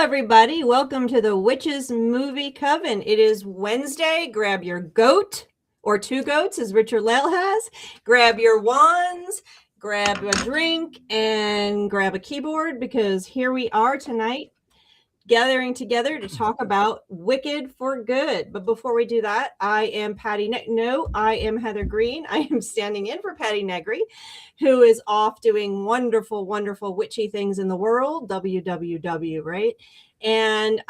everybody. Welcome to the Witches Movie Coven. It is Wednesday. Grab your goat or two goats, as Richard-Lael has. Grab your wands, grab a drink, and grab a keyboard, because here we are tonight gathering together to talk about Wicked for Good. But before we do that, I am Patti I am Heather Greene. I am standing in for Patti Negri, who is off doing wonderful, wonderful witchy things in the world, www, right? And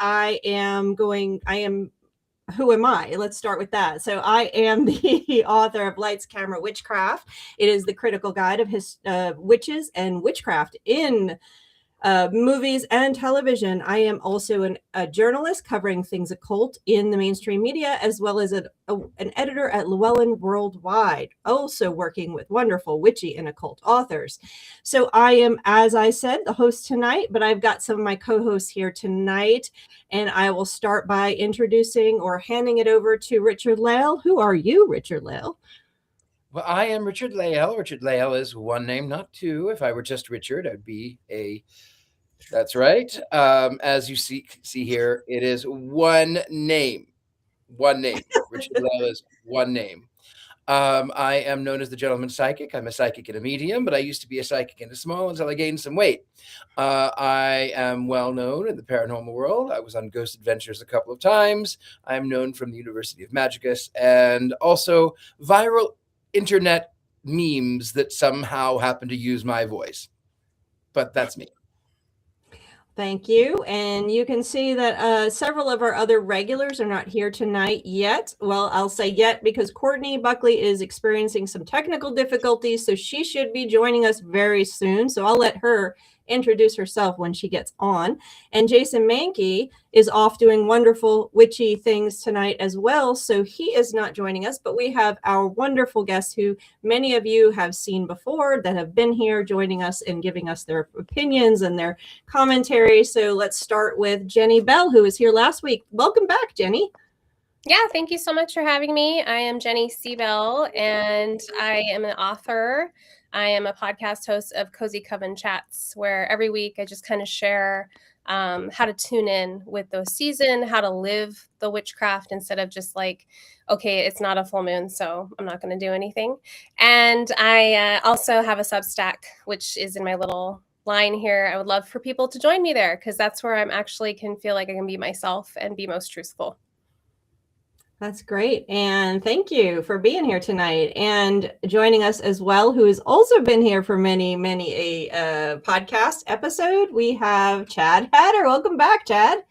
who am I? Let's start with that. So I am the author of Lights, Camera, Witchcraft. It is the critical guide of his witches and witchcraft in movies and television. I am also a journalist covering things occult in the mainstream media, as well as an editor at Llewellyn Worldwide, also working with wonderful witchy and occult authors. So I am, as I said, the host tonight, but I've got some of my co-hosts here tonight, and I will start by introducing or handing it over to Richard-Lael. Who are you, Richard-Lael? Well, I am Richard-Lael. Richard-Lael is one name, not two. If I were just Richard, I'd be a... That's right. As you see here, it is one name. One name. Richard-Lael is one name. I am known as the gentleman psychic. I'm a psychic and a medium, but I used to be a psychic and a small until I gained some weight. I am well known in the paranormal world. I was on Ghost Adventures a couple of times. I'm known from the University of Magicus, and also viral internet memes that somehow happen to use my voice. But that's me. Thank you. And you can see that several of our other regulars are not here tonight yet. Well, I'll say yet because Courtney Buckley is experiencing some technical difficulties, so she should be joining us very soon. So I'll let her introduce herself when she gets on. And Jason Mankey is off doing wonderful witchy things tonight as well, so he is not joining us, but we have our wonderful guests who many of you have seen before that have been here joining us and giving us their opinions and their commentary. So let's start with Jenny Bell, who was here last week. Welcome back, Jenny. Yeah, thank you so much for having me. I am Jenny C. Bell, and I am an author. I am a podcast host of Cozy Coven Chats, where every week I just kind of share how to tune in with the season, how to live the witchcraft instead of just like, okay, it's not a full moon, so I'm not going to do anything. And I also have a Substack, which is in my little line here. I would love for people to join me there, because that's where I'm actually can feel like I can be myself and be most truthful. That's great. And thank you for being here tonight and joining us as well, who has also been here for many a podcast episode. We have Chad Hatter. Welcome back, Chad.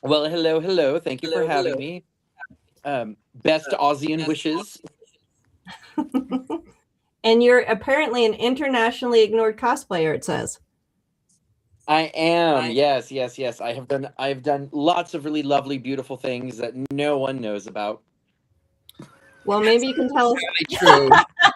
Well, hello. Thank you for having me. Best Aussian wishes. And you're apparently an internationally ignored cosplayer, it says. I am. Yes. I've done lots of really lovely, beautiful things that no one knows about. Well, maybe you can tell us. Really true.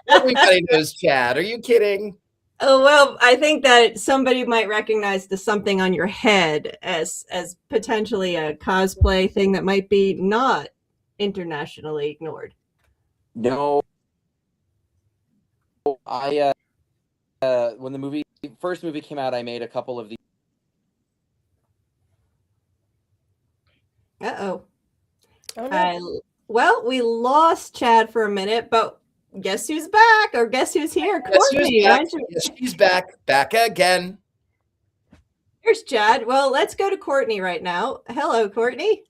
Everybody knows Chad. Are you kidding? Oh, well, I think that somebody might recognize the something on your head as potentially a cosplay thing that might be not internationally ignored. No. I when the first movie came out, I made a couple of these. Uh-oh. Oh, no. Well, we lost Chad for a minute, but guess who's back? Or guess who's here? Courtney. Yes, she's back again. Here's Chad. Well, let's go to Courtney right now. Hello, Courtney.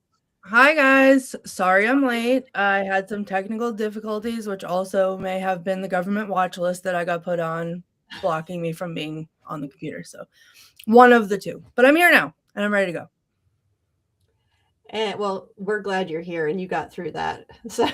Hi, guys. Sorry I'm late. I had some technical difficulties, which also may have been the government watch list that I got put on, blocking me from being on the computer. So one of the two. But I'm here now, and I'm ready to go. And well, we're glad you're here and you got through that. So,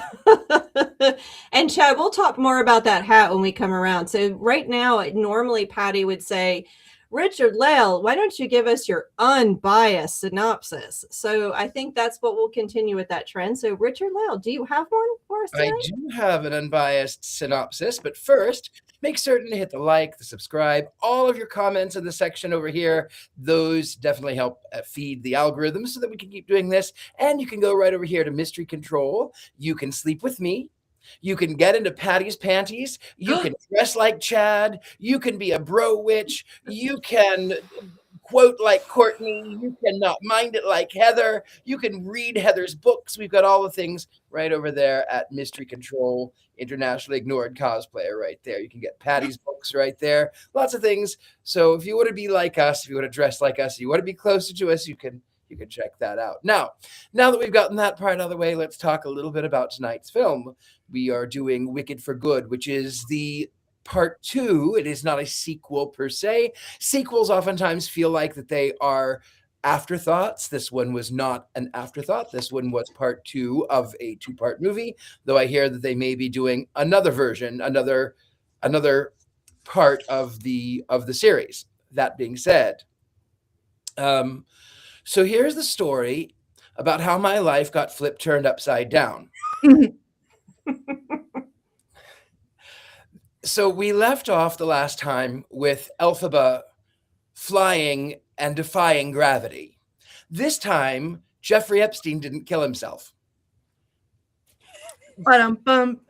and Chad, we'll talk more about that hat when we come around. So right now, normally Patti would say, Richard-Lael, why don't you give us your unbiased synopsis? So I think that's what we'll continue with that trend. So Richard-Lael, do you have one for us tonight? I do have an unbiased synopsis, but first, make certain to hit the like, the subscribe, all of your comments in the section over here. Those definitely help feed the algorithm so that we can keep doing this. And you can go right over here to Mystery Control. You can sleep with me. You can get into Patti's panties. You can dress like Chad. You can be a bro witch. You can quote like Courtney. You cannot mind it like Heather. You can read Heather's books. We've got all the things right over there at Mystery Control, Internationally Ignored Cosplayer right there. You can get Patty's books right there. Lots of things. So if you want to be like us, if you want to dress like us, you want to be closer to us, you can check that out. Now that we've gotten that part out of the way, let's talk a little bit about tonight's film. We are doing Wicked for Good, which is the part 2. It is not a sequel per se. Sequels oftentimes feel like that they are afterthoughts. This one was not an afterthought. This one was part 2 of a 2-part movie, though I hear that they may be doing another version, another part of the series. That being said, so here's the story about how my life got turned upside down. So we left off the last time with Elphaba flying and defying gravity. This time, Jeffrey Epstein didn't kill himself. Ba-dum-bum.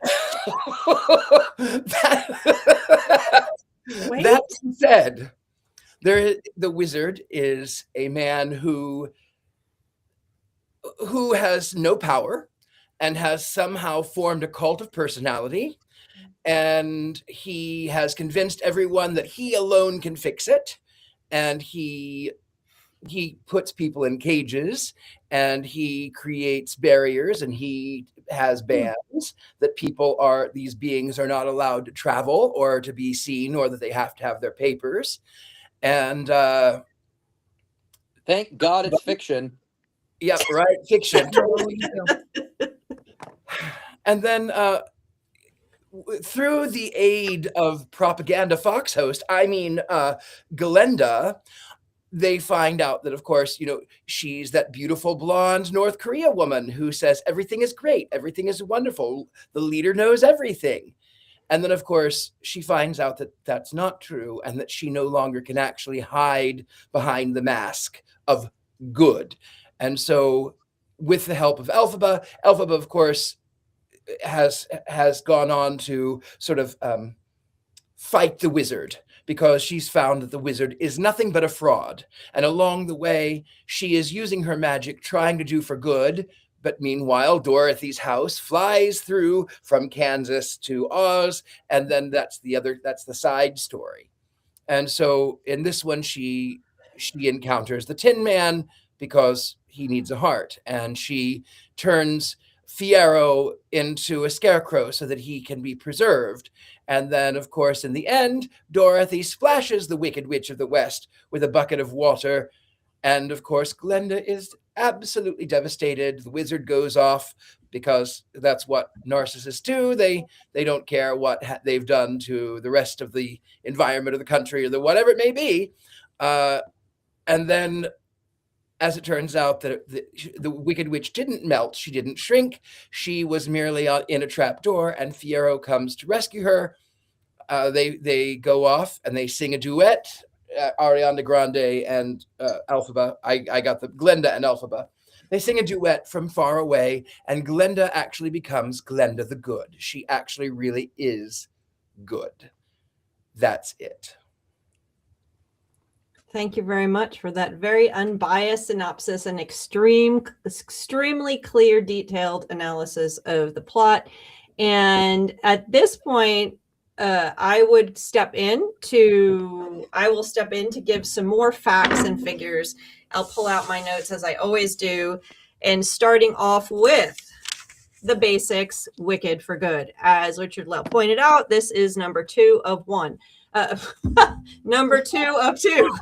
That said, the wizard is a man who has no power and has somehow formed a cult of personality. And he has convinced everyone that he alone can fix it. And he puts people in cages, and he creates barriers, and he has bans that these beings are not allowed to travel or to be seen, or that they have to have their papers. And thank God it's fiction. Yep, right, fiction. And then through the aid of propaganda Fox host, Glinda, they find out that, of course, she's that beautiful blonde North Korea woman who says everything is great, everything is wonderful, the leader knows everything. And then, of course, she finds out that that's not true, and that she no longer can actually hide behind the mask of good. And so, with the help of Elphaba, of course, has gone on to sort of fight the wizard, because she's found that the wizard is nothing but a fraud. And along the way, she is using her magic, trying to do for good. But meanwhile, Dorothy's house flies through from Kansas to Oz, and then that's the side story. And so in this one, she encounters the Tin Man because he needs a heart, and she turns Fiyero into a scarecrow so that he can be preserved. And then, of course, in the end, Dorothy splashes the Wicked Witch of the West with a bucket of water. And, of course, Glinda is absolutely devastated. The wizard goes off, because that's what narcissists do. They don't care what they've done to the rest of the environment of the country, or whatever it may be. And then, as it turns out, that the Wicked Witch didn't melt. She didn't shrink. She was merely in a trap door, and Fiyero comes to rescue her. They go off and they sing a duet. Ariana Grande and Elphaba. I got the Glinda and Elphaba. They sing a duet from far away, and Glinda actually becomes Glinda the Good. She actually really is good. That's it. Thank you very much for that very unbiased synopsis and extremely clear, detailed analysis of the plot. And at this point, I will step in to give some more facts and figures. I'll pull out my notes as I always do, and starting off with the basics. Wicked for Good. As Richard-Lael pointed out, this is number 2 of 1. Number 2 of 2.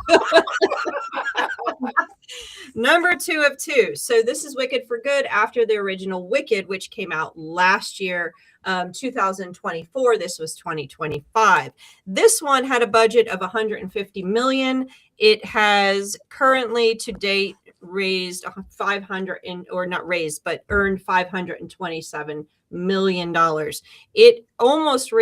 Number 2 of 2. So this is Wicked for Good after the original Wicked, which came out last year, 2024. This was 2025. This one had a budget of $150 million. It has currently to date raised earned $527 million. It almost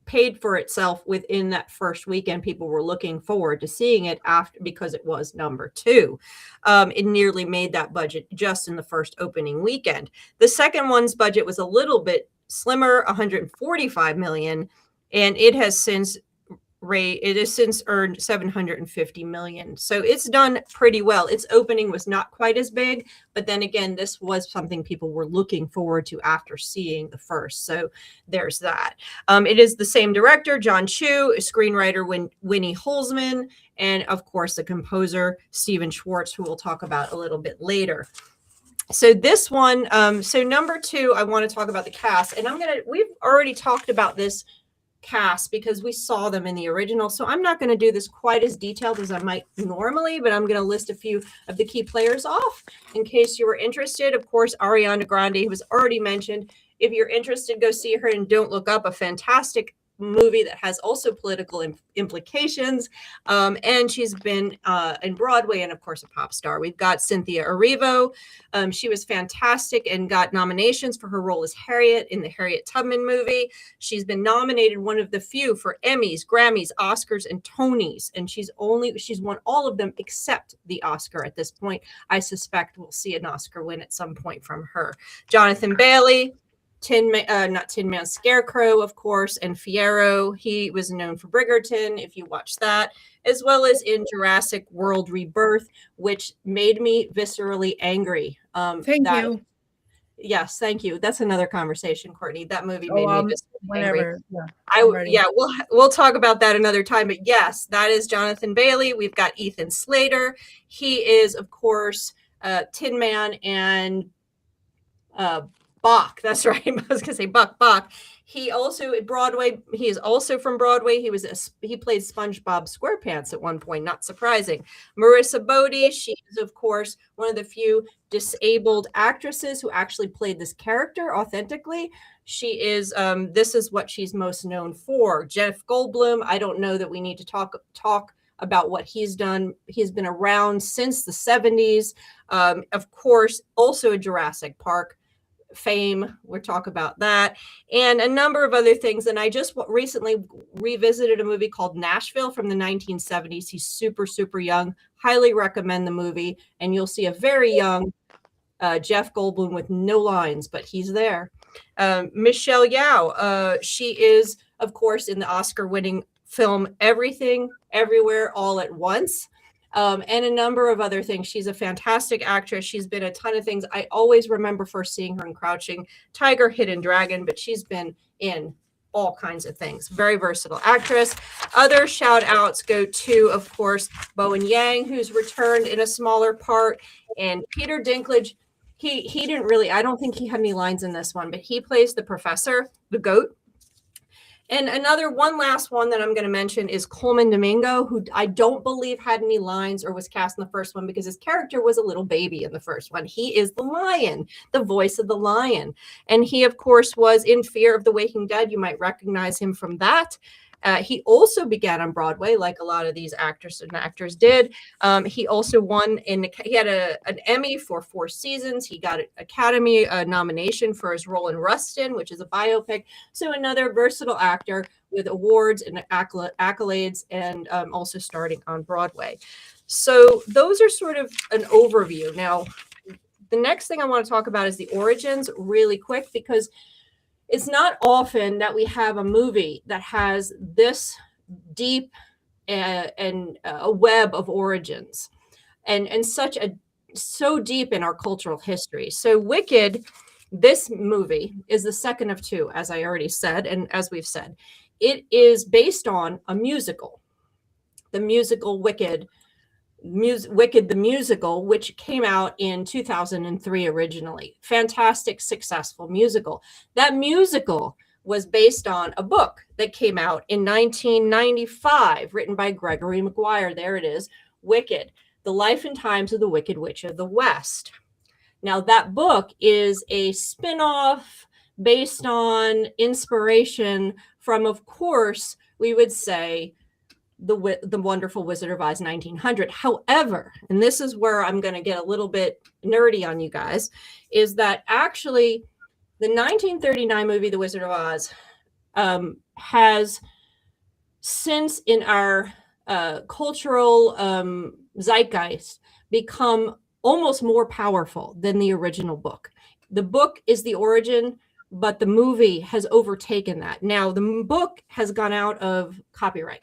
paid for itself within that first weekend. People were looking forward to seeing it because it was number 2. It nearly made that budget just in the first opening weekend. The second one's budget was a little bit slimmer, $145 million, and it has since rate. It has since earned 750 million. So it's done pretty well. Its opening was not quite as big, but then again, this was something people were looking forward to after seeing the first. So there's that. It is the same director, John Chu, screenwriter Winnie Holzman, and of course the composer Stephen Schwartz, who we'll talk about a little bit later. So this one, so number 2, I want to talk about the cast, and we've already talked about this cast because we saw them in the original. So I'm not going to do this quite as detailed as I might normally, but I'm going to list a few of the key players off in case you were interested. Of course, Ariana Grande, who was already mentioned. If you're interested, go see her in Don't Look Up, a fantastic movie that has also political implications. And she's been in Broadway and, of course, a pop star. We've got Cynthia Erivo. She was fantastic and got nominations for her role as Harriet in the Harriet Tubman movie. She's been nominated, one of the few, for Emmys, Grammys, Oscars, and Tonys. And she's won all of them except the Oscar at this point. I suspect we'll see an Oscar win at some point from her. Jonathan Bailey. Tin Man Scarecrow, of course, and Fiyero. He was known for Bridgerton, if you watch that, as well as in Jurassic World Rebirth, which made me viscerally angry. Thank you. Yes, thank you. That's another conversation, Courtney. That movie made me viscerally angry. Yeah, we'll talk about that another time. But yes, that is Jonathan Bailey. We've got Ethan Slater. He is, of course, Tin Man and Bach. That's right. I was gonna say Bach. He also at Broadway. He is also from Broadway. He played SpongeBob SquarePants at one point. Not surprising. Marissa Bodie. She is, of course, one of the few disabled actresses who actually played this character authentically. She is. This is what she's most known for. Jeff Goldblum. I don't know that we need to talk about what he's done. He's been around since the 70s. Of course, also a Jurassic Park fame. We'll talk about that and a number of other things. And I just recently revisited a movie called Nashville from the 1970s. He's super, super young. Highly recommend the movie. And you'll see a very young Jeff Goldblum with no lines, but he's there. Michelle Yeoh. She is, of course, in the Oscar-winning film Everything, Everywhere, All at Once. And a number of other things. She's a fantastic actress. She's been a ton of things. I always remember first seeing her in Crouching Tiger, Hidden Dragon, but she's been in all kinds of things. Very versatile actress. Other shout outs go to, of course, Bowen Yang, who's returned in a smaller part, and Peter Dinklage. He didn't really, I don't think he had any lines in this one, but he plays the professor, the goat. And one last one that I'm going to mention is Coleman Domingo, who I don't believe had any lines or was cast in the first one because his character was a little baby in the first one. He is the lion, the voice of the lion. And he, of course, was in Fear of the Waking Dead. You might recognize him from that. He also began on Broadway, like a lot of these actors and actors did. He also won he had an Emmy for 4 seasons. He got an Academy nomination for his role in Rustin, which is a biopic. So another versatile actor with awards and accolades, and also starting on Broadway. So those are sort of an overview. Now, the next thing I want to talk about is the origins really quick, because it's not often that we have a movie that has this deep and a web of origins and so deep in our cultural history. So Wicked, this movie, is the second of 2, as I already said, and as we've said. It is based on a musical, the musical Wicked the musical, which came out in 2003 originally. Fantastic, successful musical. That musical was based on a book that came out in 1995, written by Gregory Maguire. There it is, Wicked, The Life and Times of the Wicked Witch of the West. Now, that book is a spin-off based on inspiration from, of course, we would say, the Wonderful Wizard of Oz 1900. However, and this is where I'm going to get a little bit nerdy on you guys, is that actually the 1939 movie The Wizard of Oz has since in our cultural zeitgeist become almost more powerful than the original book. The book is the origin, but the movie has overtaken that. Now, the book has gone out of copyright.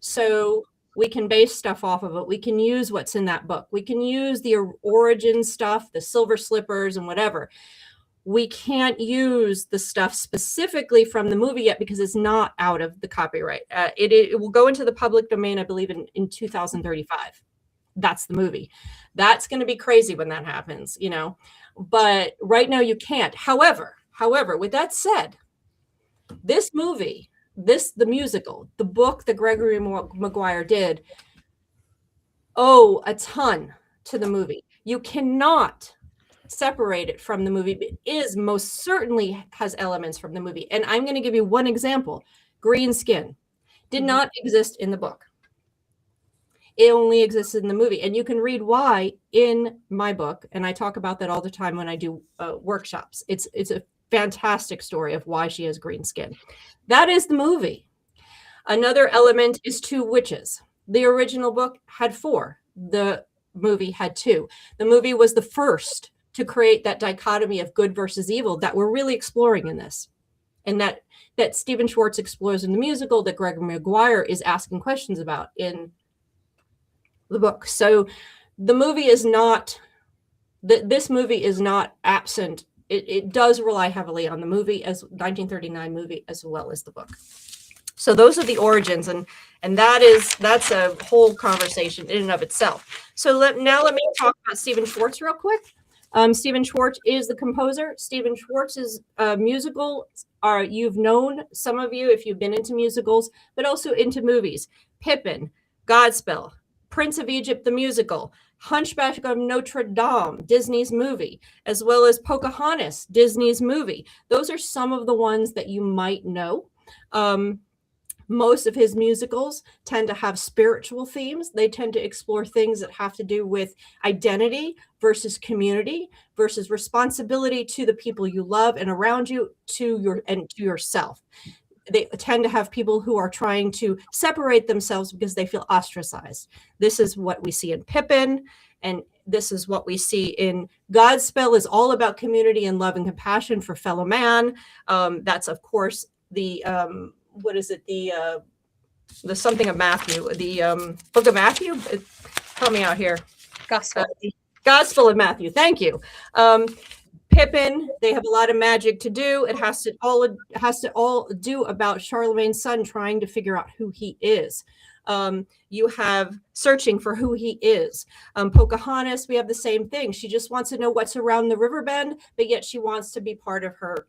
So we can base stuff off of it. We can use what's in that book. We can use the origin stuff, the silver slippers and whatever. We can't use the stuff specifically from the movie yet because it's not out of the copyright. It will go into the public domain, I believe, in 2035. That's the movie. That's going to be crazy when that happens, you know. But right now you can't. However, with that said, this movie, the musical, the book that Gregory Maguire did, owe a ton to the movie. You cannot separate it from the movie. It is most certainly has elements from the movie. And I'm going to give you one example. Green skin did not exist in the book. It only existed in the movie. And you can read why in my book. And I talk about that all the time when I do workshops. It's a fantastic story of why she has green skin. That is the movie. Another element is 2 witches. The original book had 4. The movie had 2. The movie was the first to create that dichotomy of good versus evil that we're really exploring in this. And that Stephen Schwartz explores in the musical, that Gregory Maguire is asking questions about in the book. So the movie is not, this movie is not absent. It does rely heavily on the movie, as 1939 movie, as well as the book. So those are the origins, and that's a whole conversation in and of itself. So now let me talk about Stephen Schwartz real quick. Stephen Schwartz is the composer. Stephen Schwartz's musicals are, you've known some of you if you've been into musicals, but also into movies. Pippin, Godspell, Prince of Egypt the musical, Hunchback of Notre Dame, Disney's movie, as well as Pocahontas, Disney's movie. Those are some of the ones that you might know. Most of his musicals tend to have spiritual themes. They tend to explore things that have to do with identity versus community versus responsibility to the people you love and around you, to yourself. They tend to have people who are trying to separate themselves because they feel ostracized. This is what we see in Pippin, and this is what we see in Godspell, is all about community and love and compassion for fellow man. That's, of course, the what is it? The something of Matthew, the book of Matthew. Help me out here. Gospel. Gospel of Matthew. Thank you. Pippin, they have a lot of magic to do. It has to all do about Charlemagne's son trying to figure out who he is. You have searching for who he is. Pocahontas, we have the same thing. She just wants to know what's around the river bend, but yet she wants to be part of her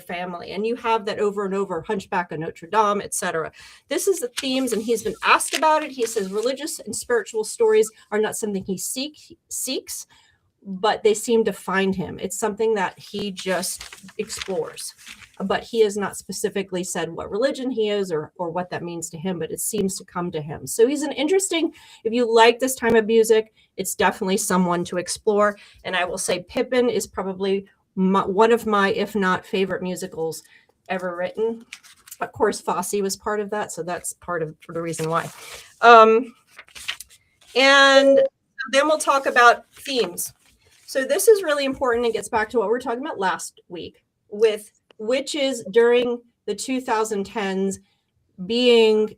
family. And you have that over and over, Hunchback of Notre Dame, etc. This is the themes, and he's been asked about it. He says religious and spiritual stories are not something he seeks, but they seem to find him. It's something that he just explores. But he has not specifically said what religion he is or what that means to him, but it seems to come to him. So he's an interesting, if you like this time of music, it's definitely someone to explore. And I will say Pippin is probably one of my, if not favorite musicals ever written. Of course, Fosse was part of that, so that's part of the reason why. And then we'll talk about themes. So this is really important and gets back to what we were talking about last week with witches during the 2010s being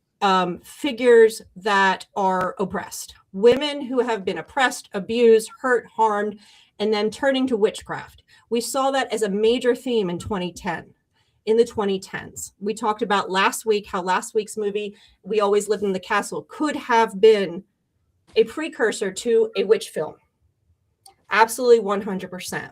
figures that are oppressed. Women who have been oppressed, abused, hurt, harmed, and then turning to witchcraft. We saw that as a major theme in 2010, in the 2010s. We talked about last week how last week's movie, We Always Lived in the Castle, could have been a precursor to a witch film. Absolutely 100%.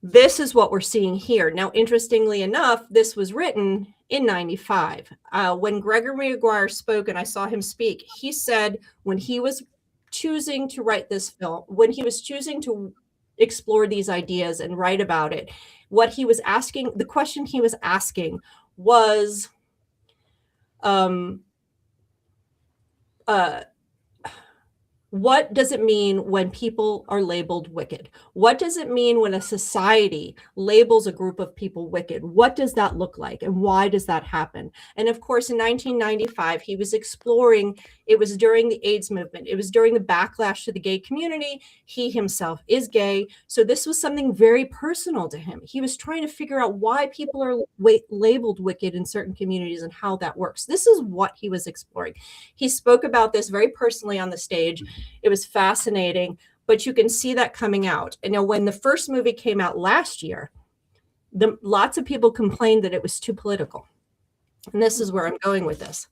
This is what we're seeing here. Now, interestingly enough, this was written in 95. When Gregory Maguire spoke, and I saw him speak, he said when he was choosing to write this film, when he was choosing to explore these ideas and write about it, what he was asking, the question he was asking was, What does it mean when people are labeled wicked? What does it mean when a society labels a group of people wicked? What does that look like? And why does that happen? And of course, in 1995, he was exploring, it was during the AIDS movement. It was during the backlash to the gay community. He himself is gay. So this was something very personal to him. He was trying to figure out why people are labeled wicked in certain communities and how that works. This is what he was exploring. He spoke about this very personally on the stage. It was fascinating, but you can see that coming out. And now when the first movie came out last year, lots of people complained that it was too political. And this is where I'm going with this.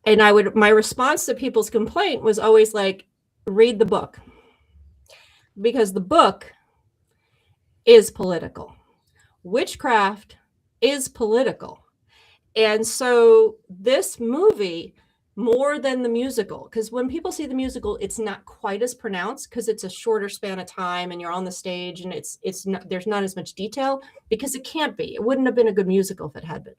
And my response to people's complaint was always like, read the book. Because the book is political. Witchcraft is political. And so this movie, more than the musical, because when people see the musical, it's not quite as pronounced because it's a shorter span of time and you're on the stage and it's not, there's not as much detail, because it can't be. It wouldn't have been a good musical if it had been.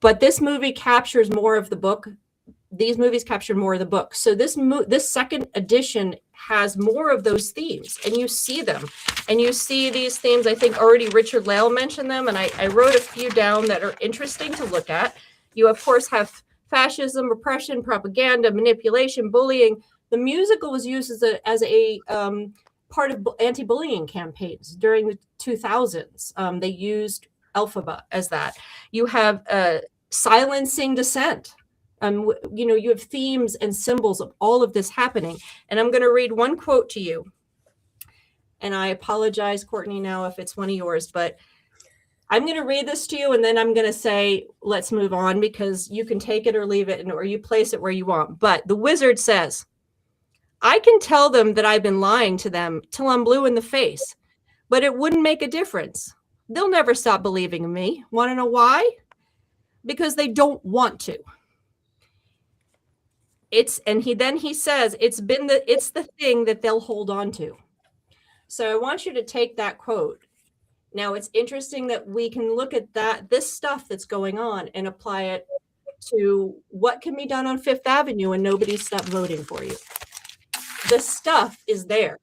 But this movie captures more of the book. These movies capture more of the book. So this second edition has more of those themes, and you see them. And you see these themes, I think already Richard-Lael mentioned them, and I wrote a few down that are interesting to look at. You, of course, have fascism, repression, propaganda, manipulation, bullying. The musical was used as a part of anti-bullying campaigns during the 2000s. They used Elphaba as that. You have silencing dissent. You have themes and symbols of all of this happening. And I'm going to read one quote to you. And I apologize, Courtney, now if it's one of yours, but I'm going to read this to you, and then I'm going to say, let's move on, because you can take it or leave it, or you place it where you want. But the wizard says, I can tell them that I've been lying to them till I'm blue in the face, but it wouldn't make a difference. They'll never stop believing in me. Want to know why? Because they don't want to. He says, it's the thing that they'll hold on to. So I want you to take that quote. Now, it's interesting that we can look at this stuff that's going on and apply it to what can be done on Fifth Avenue and nobody's stopped voting for you. The stuff is there.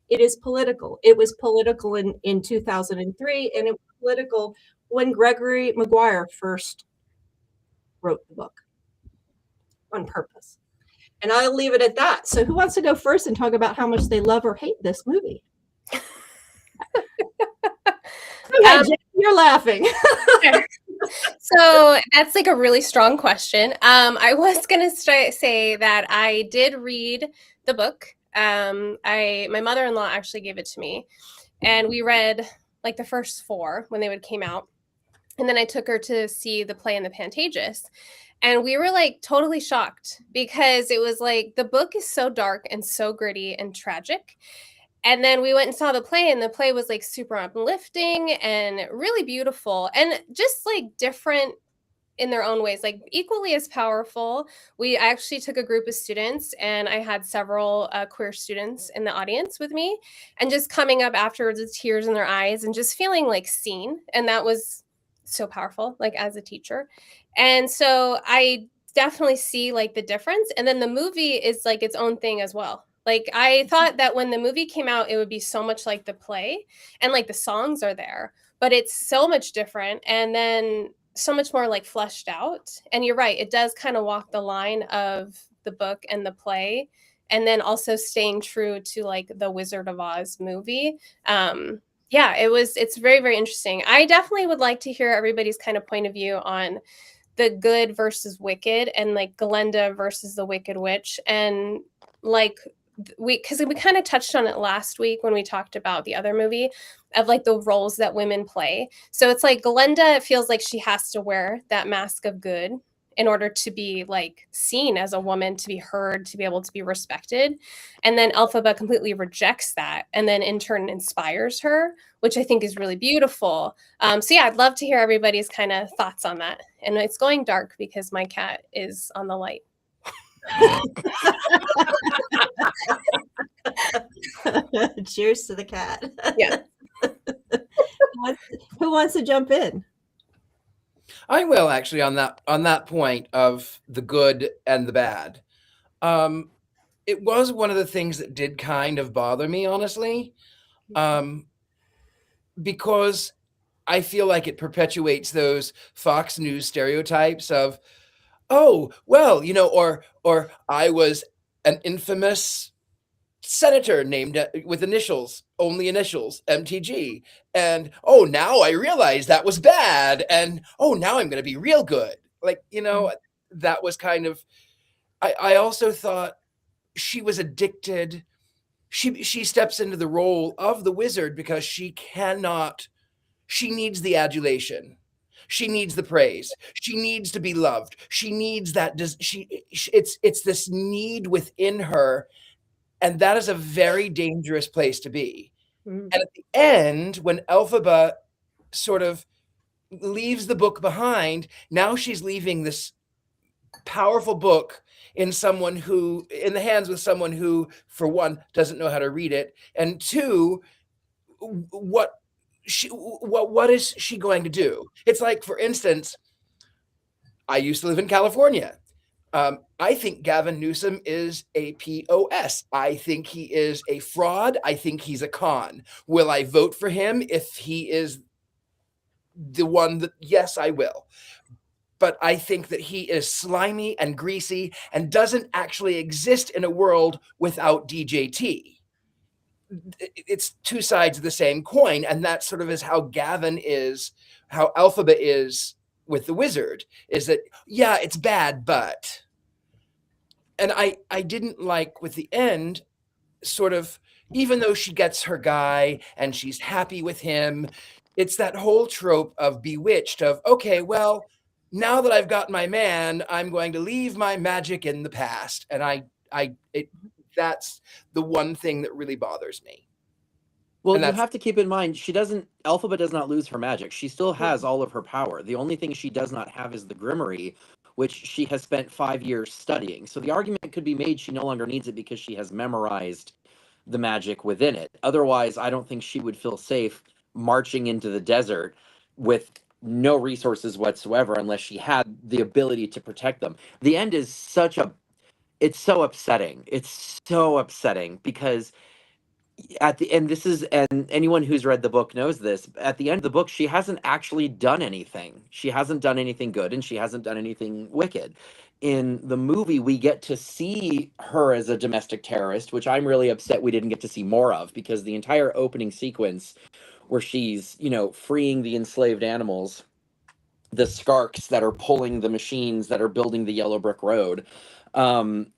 It is political. It was political in 2003, and it was political when Gregory Maguire first wrote the book on purpose. And I'll leave it at that. So who wants to go first and talk about how much they love or hate this movie? You're laughing. So that's like a really strong question. I was going to say that I did read the book. My mother-in-law actually gave it to me, and we read like the first 4 when they came out. And then I took her to see the play in the Pantages. And we were like totally shocked, because it was like the book is so dark and so gritty and tragic. And then we went and saw the play, and the play was like super uplifting and really beautiful, and just like different in their own ways, like equally as powerful. I actually took a group of students, and I had several queer students in the audience with me, and just coming up afterwards with tears in their eyes and just feeling like seen. And that was so powerful, like as a teacher. And so I definitely see like the difference. And then the movie is like its own thing as well. Like I thought that when the movie came out, it would be so much like the play, and like the songs are there, but it's so much different. And then so much more like fleshed out. And you're right, it does kind of walk the line of the book and the play, and then also staying true to like the Wizard of Oz movie. It's very, very interesting. I definitely would like to hear everybody's kind of point of view on the good versus wicked, and like Glinda versus the Wicked Witch. And like because we kind of touched on it last week when we talked about the other movie of like the roles that women play. So it's like Glinda feels like she has to wear that mask of good in order to be like seen as a woman, to be heard, to be able to be respected. And then Elphaba completely rejects that, and then in turn inspires her, which I think is really beautiful. I'd love to hear everybody's kind of thoughts on that. And it's going dark because my cat is on the light. Cheers to the cat. Yeah. Who wants to jump in? I will, actually, on that point of the good and the bad. It was one of the things that did kind of bother me, honestly, because I feel like it perpetuates those Fox News stereotypes of, oh, well, or I was an infamous senator named with initials, only initials, MTG. And, oh, now I realize that was bad. And, oh, now I'm going to be real good. Like, that was kind of, I also thought she was addicted. She steps into the role of the wizard because she needs the adulation. She needs the praise. She needs to be loved. She needs that. It's this need within her. And that is a very dangerous place to be. And at the end, when Elphaba sort of leaves the book behind, now she's leaving this powerful book in the hands with someone who, for one, doesn't know how to read it, and two, what is she going to do? It's like, for instance, I used to live in California. I think Gavin Newsom is a POS. I think he is a fraud. I think he's a con. Will I vote for him if he is the one that? Yes, I will. But I think that he is slimy and greasy and doesn't actually exist in a world without DJT. It's two sides of the same coin, and that sort of is how Gavin is, how Elphaba is with the wizard, is that, yeah, it's bad, but... And I didn't like with the end, sort of, even though she gets her guy and she's happy with him, it's that whole trope of Bewitched of, okay, well, now that I've got my man, I'm going to leave my magic in the past. And that's the one thing that really bothers me. Well, you have to keep in mind, Elphaba does not lose her magic. She still has all of her power. The only thing she does not have is the Grimoire, which she has spent 5 years studying. So the argument could be made she no longer needs it because she has memorized the magic within it. Otherwise, I don't think she would feel safe marching into the desert with no resources whatsoever unless she had the ability to protect them. The end is it's so upsetting. It's so upsetting because at the end, and anyone who's read the book knows this, at the end of the book, she hasn't actually done anything. She hasn't done anything good, and she hasn't done anything wicked. In the movie, we get to see her as a domestic terrorist, which I'm really upset we didn't get to see more of, because the entire opening sequence where she's, freeing the enslaved animals, the skarks that are pulling the machines that are building the yellow brick road, and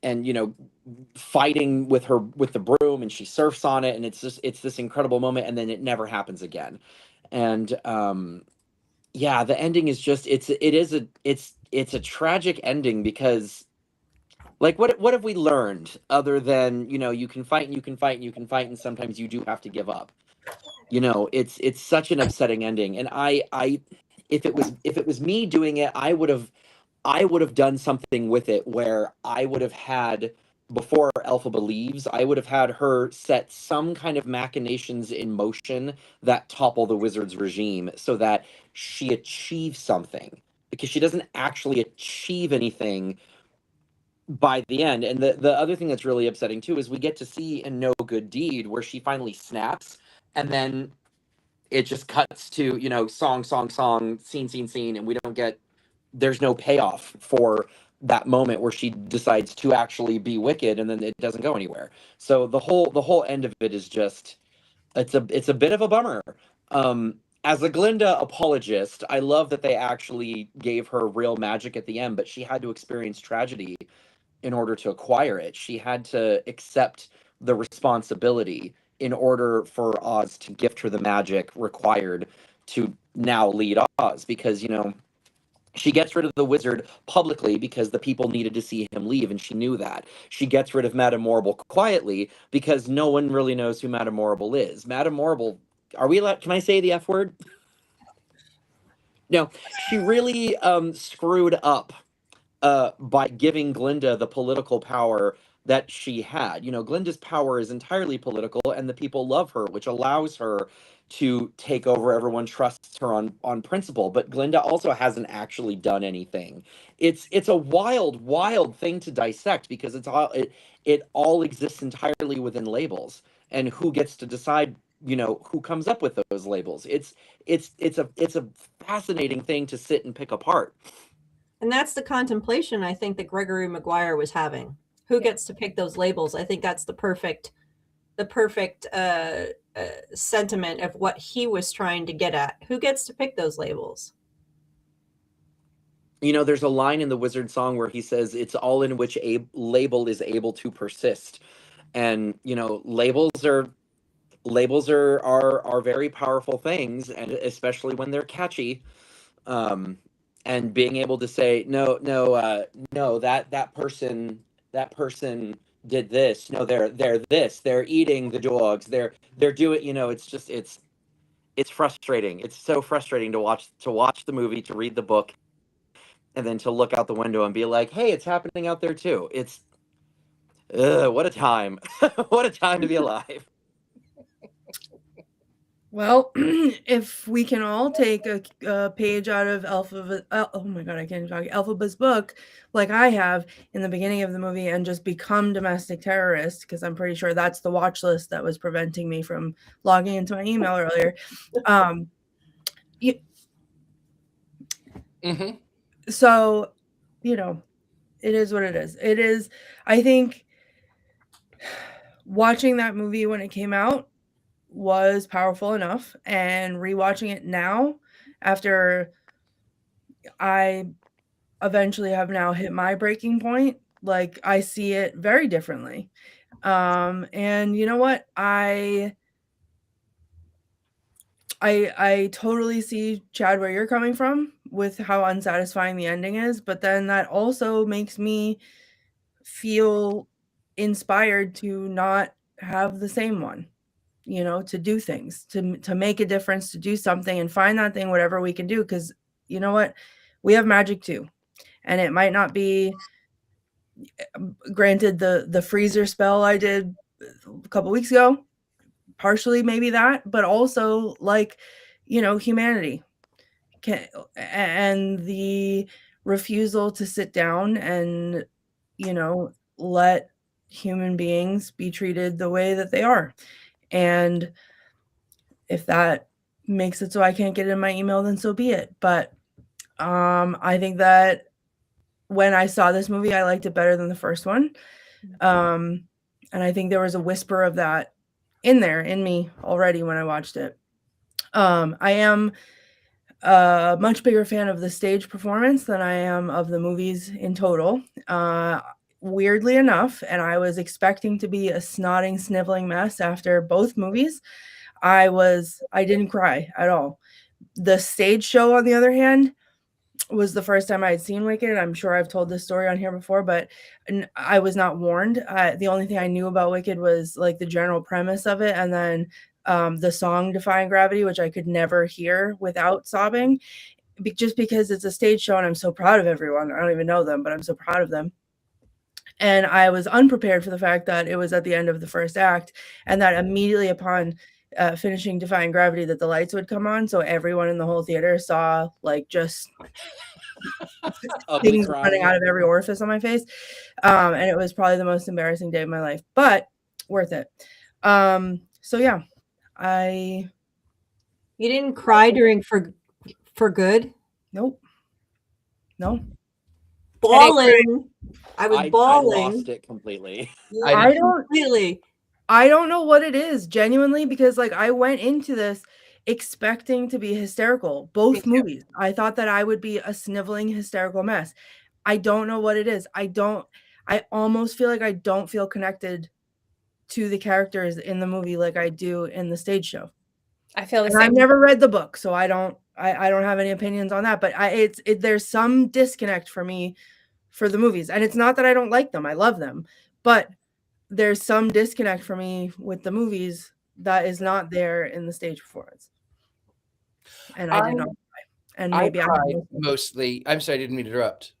fighting with the broom, and she surfs on it, and it's this incredible moment, and then it never happens again. And the ending is just it's a tragic ending, because like what have we learned other than you can fight and you can fight and you can fight, and sometimes you do have to give up. It's such an upsetting ending, and I if it was me doing it, I would have done something with it where I would have had, before Elphaba leaves, I would have had her set some kind of machinations in motion that topple the wizard's regime so that she achieves something, because she doesn't actually achieve anything by the end. And the other thing that's really upsetting too is we get to see in No Good Deed where she finally snaps, and then it just cuts to, song, scene, and there's no payoff for that moment where she decides to actually be wicked, and then it doesn't go anywhere. So the whole end of it is just, it's a bit of a bummer. As a Glinda apologist, I love that they actually gave her real magic at the end, but she had to experience tragedy in order to acquire it. She had to accept the responsibility in order for Oz to gift her the magic required to now lead Oz, because, she gets rid of the wizard publicly because the people needed to see him leave, and she knew that. She gets rid of Madame Morrible quietly because no one really knows who Madame Morrible is. Madame Morrible, can I say the F word? No, she really screwed up by giving Glinda the political power that she had. Glinda's power is entirely political, and the people love her, which allows her to take over. Everyone trusts her on principle, but Glinda also hasn't actually done anything. It's a wild thing to dissect, because it all exists entirely within labels, and who gets to decide, who comes up with those labels. It's a fascinating thing to sit and pick apart. And that's the contemplation I think that Gregory Maguire was having. Who gets to pick those labels? I think that's the perfect sentiment of what he was trying to get at. Who gets to pick those labels? There's a line in the Wizard song where he says, "It's all in which a label is able to persist." And labels are very powerful things, and especially when they're catchy. And being able to say, no, that person did this. No, they're this. They're eating the dogs. They're doing. It's frustrating. It's so frustrating to watch the movie, to read the book, and then to look out the window and be like, hey, it's happening out there too. It's what a time. What a time to be alive. Well, if we can all take a page out of Elphaba's book, like I have in the beginning of the movie, and just become domestic terrorists, because I'm pretty sure that's the watch list that was preventing me from logging into my email earlier. So, it is what it is. It is, I think, watching that movie when it came out was powerful enough, and rewatching it now, after I eventually have now hit my breaking point, like, I see it very differently. And you know what? I totally see, Chad, where you're coming from with how unsatisfying the ending is, but then that also makes me feel inspired to not have the same one. To do things, to make a difference, to do something, and find that thing, whatever we can do. Because you know what? We have magic too. And it might not be, granted, the freezer spell I did a couple weeks ago, partially maybe that, but also, like, humanity and the refusal to sit down and, let human beings be treated the way that they are. And if that makes it so I can't get in my email, then so be it. But I think that when I saw this movie, I liked it better than the first one. And I think there was a whisper of that in me already when I watched it. I am a much bigger fan of the stage performance than I am of the movies in total. Weirdly enough, and I was expecting to be a snotting, sniveling mess after both movies, I didn't cry at all. The stage show, on the other hand, was the first time I had seen Wicked. I'm sure I've told this story on here before, but I was not warned. The only thing I knew about Wicked was like the general premise of it, and then the song Defying Gravity, which I could never hear without sobbing, just because it's a stage show and I'm so proud of everyone. I don't even know them, but I'm so proud of them. And I was unprepared for the fact that it was at the end of the first act, and that immediately upon finishing Defying Gravity, that the lights would come on. So everyone in the whole theater saw, like, just things running out of every orifice on my face. And it was probably the most embarrassing day of my life, but worth it. So yeah, you didn't cry during for good? Nope. No. Bawling. I was bawling. I lost it completely. I don't know what it is, genuinely, because like I went into this expecting to be hysterical. Both movies. I thought that I would be a sniveling, hysterical mess. I don't know what it is. I almost feel like I don't feel connected to the characters in the movie like I do in the stage show. I feel the same. I've never read the book, so I don't have any opinions on that, but there's some disconnect for me for the movies. And it's not that I don't like them. I love them, but there's some disconnect for me with the movies that is not there in the stage performance. And I did not cry. And maybe I cried mostly. I'm sorry, I didn't mean to interrupt.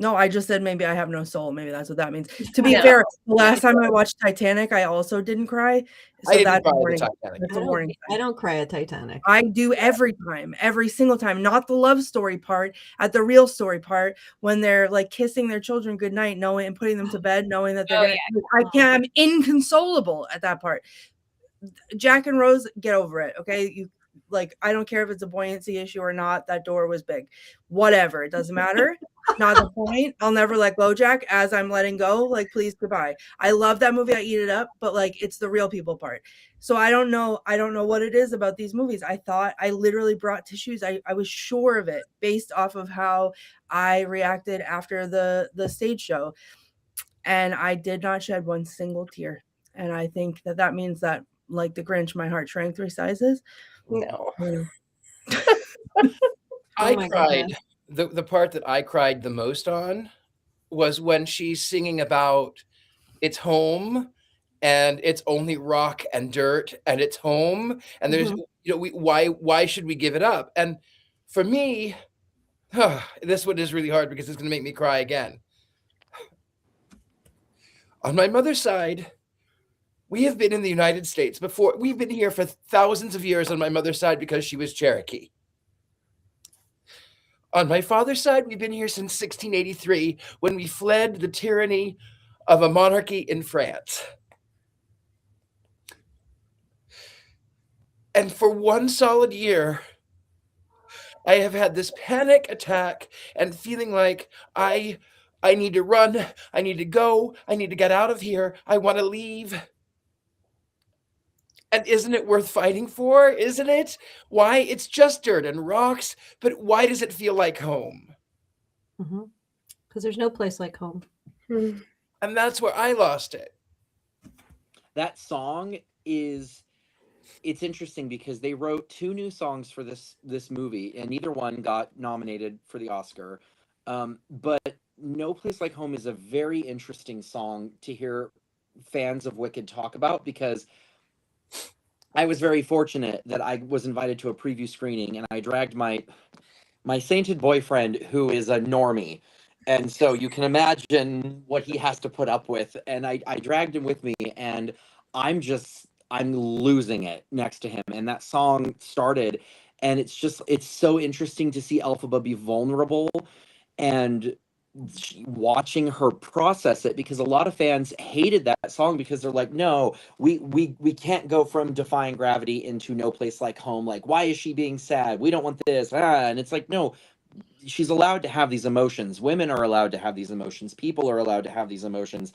No, I just said maybe I have no soul. Maybe that's what that means. To be fair, the last time I watched Titanic, I also didn't cry. So I didn't that's cry a at the warning. Titanic. That's a warning. I don't cry at Titanic. I do every time, every single time. Not the love story part, at the real story part, when they're like kissing their children goodnight, knowing and putting them to bed, knowing that they're I can't. I'm inconsolable at that part. Jack and Rose, get over it, okay? You like, I don't care if it's a buoyancy issue or not. That door was big. Whatever, it doesn't matter. Not the point. I'll never let go, Jack, as I'm letting go. Like, please, goodbye. I love that movie. I eat it up, but like, it's the real people part. So I don't know what it is about these movies. I thought I literally brought tissues. I was sure of it based off of how I reacted after the stage show. And I did not shed one single tear. And I think that means that, like the Grinch, my heart shrank 3 sizes. No. I cried. The part that I cried the most on was when she's singing about it's home and it's only rock and dirt and it's home and there's why should we give it up? And for me, this one is really hard because it's going to make me cry again. On my mother's side, we have been in the United States before. We've been here for thousands of years on my mother's side because she was Cherokee. On my father's side, we've been here since 1683 when we fled the tyranny of a monarchy in France. And for 1 solid year, I have had this panic attack and feeling like I need to run, I need to go, I need to get out of here, I want to leave. And isn't it worth fighting for? Isn't it? Why? It's just dirt and rocks, but why does it feel like home? Because there's no place like home. And that's where I lost it. That song is, it's interesting because they wrote 2 new songs for this movie, and neither one got nominated for the Oscar. But No Place Like Home is a very interesting song to hear fans of Wicked talk about, because I was very fortunate that I was invited to a preview screening, and I dragged my sainted boyfriend, who is a normie. And so you can imagine what he has to put up with. And I dragged him with me, and I'm losing it next to him. And that song started, and it's so interesting to see Elphaba be vulnerable and watching her process it, because a lot of fans hated that song because they're like, no, we can't go from Defying Gravity into No Place Like Home. Like, why is she being sad? We don't want this. And it's like, no, she's allowed to have these emotions. Women are allowed to have these emotions. People are allowed to have these emotions.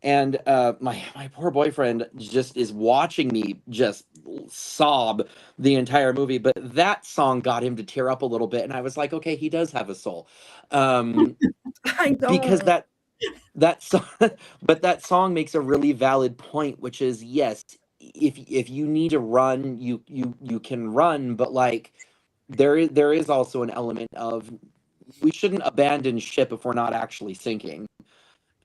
And my poor boyfriend just is watching me just sob the entire movie. But that song got him to tear up a little bit. And I was like, okay, he does have a soul. I don't. Because that song, but that song makes a really valid point, which is, yes, if you need to run, you can run, but like there is also an element of, we shouldn't abandon ship if we're not actually sinking.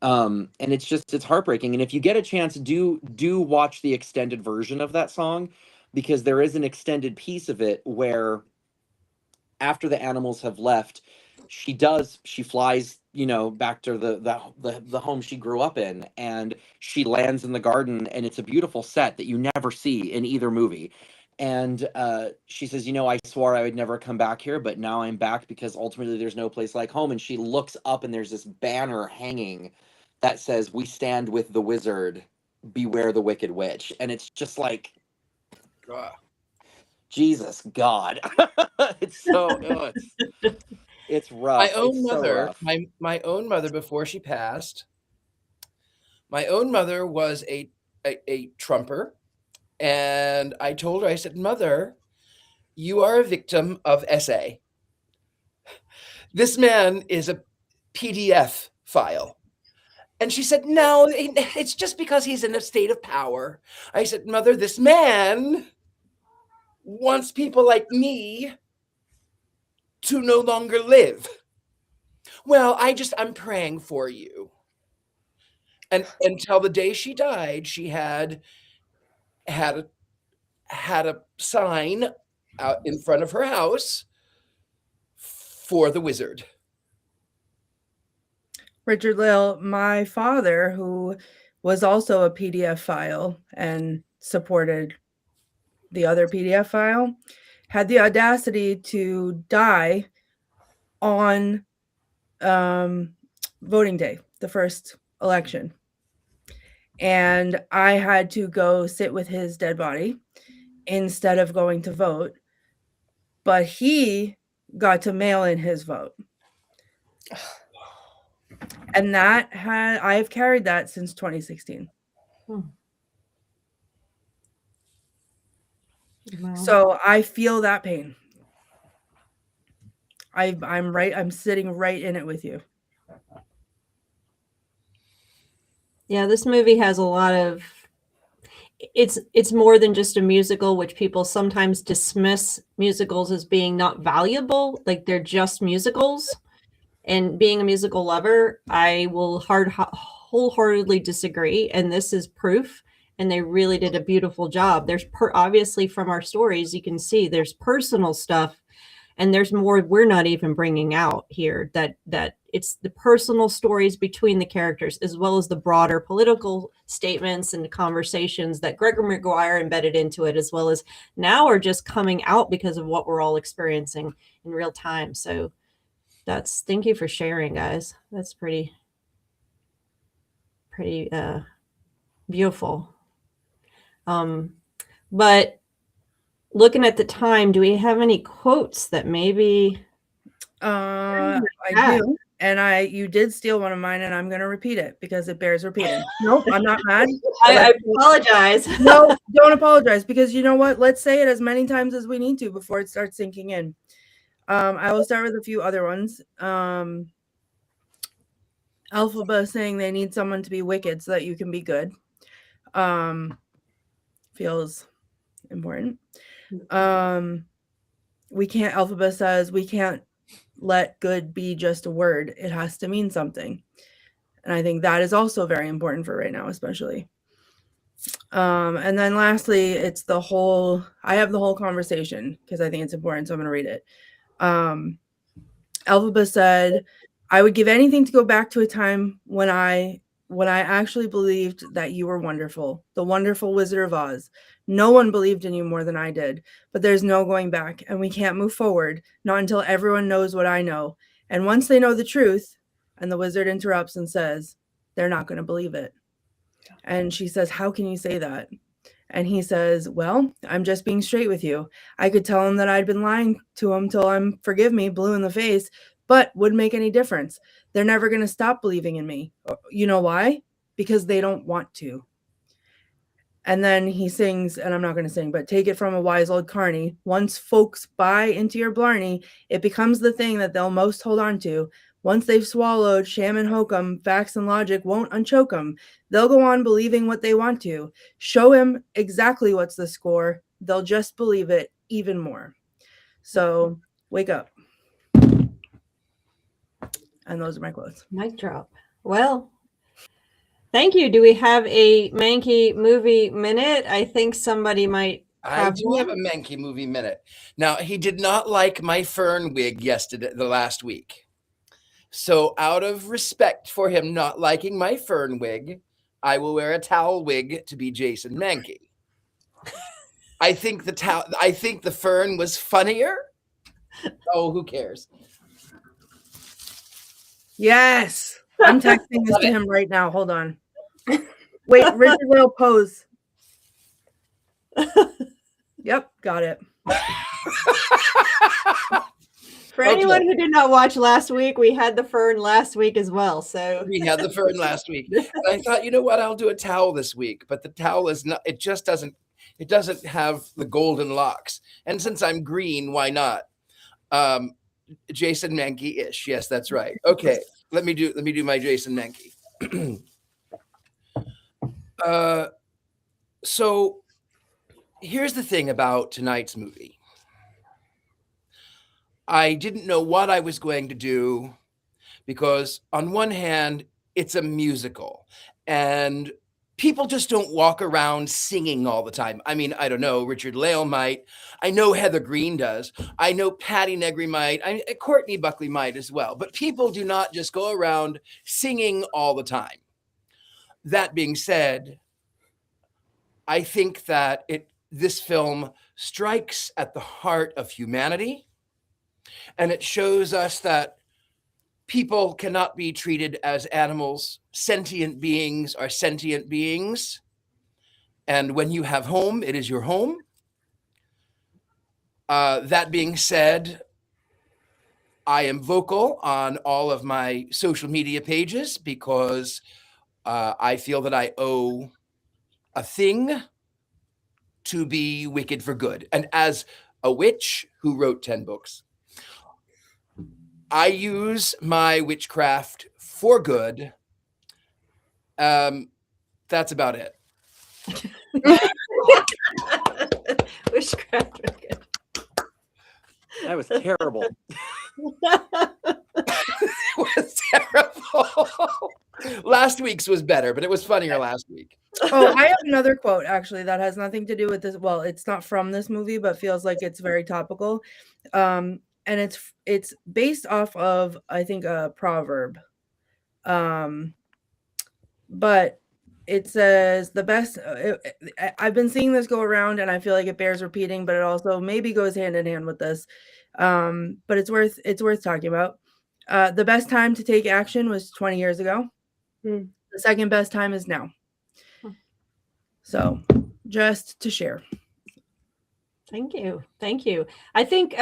And it's heartbreaking. And if you get a chance, do watch the extended version of that song, because there is an extended piece of it where after the animals have left, she flies, back to the home she grew up in, and she lands in the garden, and it's a beautiful set that you never see in either movie. And she says, I swore I would never come back here, but now I'm back because ultimately there's no place like home. And she looks up, and there's this banner hanging that says, "We stand with the wizard, beware the wicked witch." And it's just like, Jesus God. It's so it's rough. My own mother before she passed, my own mother was a trumper. And I told her, I said, Mother, you are a victim of SA. This man is a PDF file. And she said, no, it's just because he's in a state of power. I said, Mother, this man wants people like me to no longer live. Well, I'm praying for you. And until the day she died, she had a sign out in front of her house for the wizard. Richard-Lael, my father, who was also a PDF file and supported the other PDF file, had the audacity to die on voting day, the first election. And I had to go sit with his dead body instead of going to vote. But he got to mail in his vote. And I've carried that since 2016. Wow. So I feel that pain. I'm sitting right in it with you. Yeah, this movie has a lot of, it's more than just a musical, which people sometimes dismiss musicals as being not valuable, like they're just musicals. And being a musical lover, I will wholeheartedly disagree, and this is proof. And they really did a beautiful job. There's obviously from our stories, you can see there's personal stuff, and there's more we're not even bringing out here. That it's the personal stories between the characters, as well as the broader political statements and conversations that Gregor Maguire embedded into it, as well as now are just coming out because of what we're all experiencing in real time. So thank you for sharing, guys. That's pretty beautiful. But looking at the time, do we have any quotes that maybe I do, and you did steal one of mine, and I'm going to repeat it because it bears repeating. Nope, I'm not mad. I apologize. No, don't apologize, because you know what? Let's say it as many times as we need to before it starts sinking in. I will start with a few other ones. Elphaba saying they need someone to be wicked so that you can be good. Feels important. Elphaba says we can't let good be just a word. It has to mean something. And I think that is also very important for right now, especially. And then lastly, I have the whole conversation because I think it's important, so I'm going to read it. Elphaba said, I would give anything to go back to a time when I actually believed that you were wonderful, the wonderful Wizard of Oz. No one believed in you more than I did, but there's no going back, and we can't move forward, not until everyone knows what I know. And once they know the truth, and the wizard interrupts and says, they're not going to believe it. And she says, how can you say that? And he says, well, I'm just being straight with you. I could tell him that I'd been lying to him till I'm, forgive me, blue in the face, but wouldn't make any difference. They're never going to stop believing in me. You know why? Because they don't want to. And then he sings, and I'm not going to sing, but take it from a wise old carny. Once folks buy into your blarney, it becomes the thing that they'll most hold on to. Once they've swallowed sham and hokum, facts and logic won't unchoke them. They'll go on believing what they want to. Show him exactly what's the score. They'll just believe it even more. So wake up. And those are my quotes. Mic drop. Well, thank you. Do we have a Mankey movie minute? I think somebody might have I do have a Mankey movie minute. Now, he did not like my fern wig the last week. So out of respect for him not liking my fern wig, I will wear a towel wig to be Jason Mankey. I think the fern was funnier. Oh, who cares? Yes. I'm texting this to him right now. Hold on. Wait, Richard-Lael pose. Yep, got it. For anyone who did not watch last week, we had the fern last week as well. So we had the fern last week. And I thought, you know what? I'll do a towel this week, but the towel is not. It doesn't have the golden locks. And since I'm green, why not? Jason Mankey-ish. Yes, that's right. Okay, let me do my Jason Mankey. So here's the thing about tonight's movie. I didn't know what I was going to do because on one hand, it's a musical and people just don't walk around singing all the time. I mean, I don't know, Richard-Lael might. I know Heather Greene does. I know Patti Negri might. Courtney Buckley might as well. But people do not just go around singing all the time. That being said, I think that this film strikes at the heart of humanity, and it shows us that people cannot be treated as animals. Sentient beings are sentient beings. And when you have home, it is your home. That being said, I am vocal on all of my social media pages because I feel that I owe a thing to be wicked for good. And as a witch who wrote 10 books, I use my witchcraft for good. That's about it. Witchcraft for good. That was terrible. It was terrible. Last week's was better, but it was funnier last week. Oh, I have another quote actually that has nothing to do with this. Well, it's not from this movie, but feels like it's very topical. And it's based off of, I think, a proverb. But it says the best. I've been seeing this go around, and I feel like it bears repeating, but it also maybe goes hand in hand with this. But it's worth talking about. The best time to take action was 20 years ago. The second best time is now. So, just to share. Thank you. I think,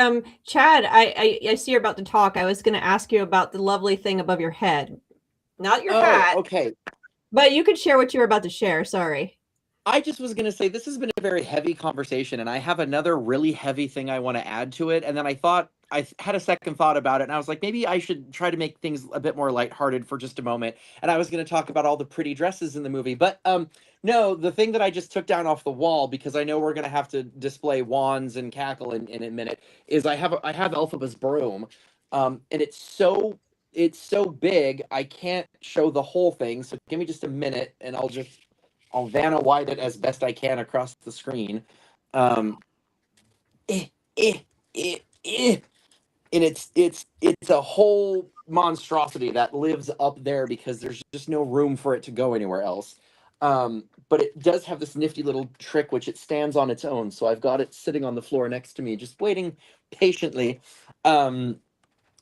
Chad, I see you're about to talk. I was going to ask you about the lovely thing above your head, not your hat. Okay. But you could share what you were about to share. Sorry. I just was going to say this has been a very heavy conversation, and I have another really heavy thing I want to add to it. And then I had a second thought about it, and I was like, maybe I should try to make things a bit more lighthearted for just a moment. And I was going to talk about all the pretty dresses in the movie. But no, the thing that I just took down off the wall, because I know we're going to have to display wands and cackle in a minute, is I have Elphaba's broom, and it's so big I can't show the whole thing. So give me just a minute, and I'll Vanna White it as best I can across the screen. And it's a whole monstrosity that lives up there because there's just no room for it to go anywhere else. But it does have this nifty little trick, which it stands on its own. So I've got it sitting on the floor next to me, just waiting patiently.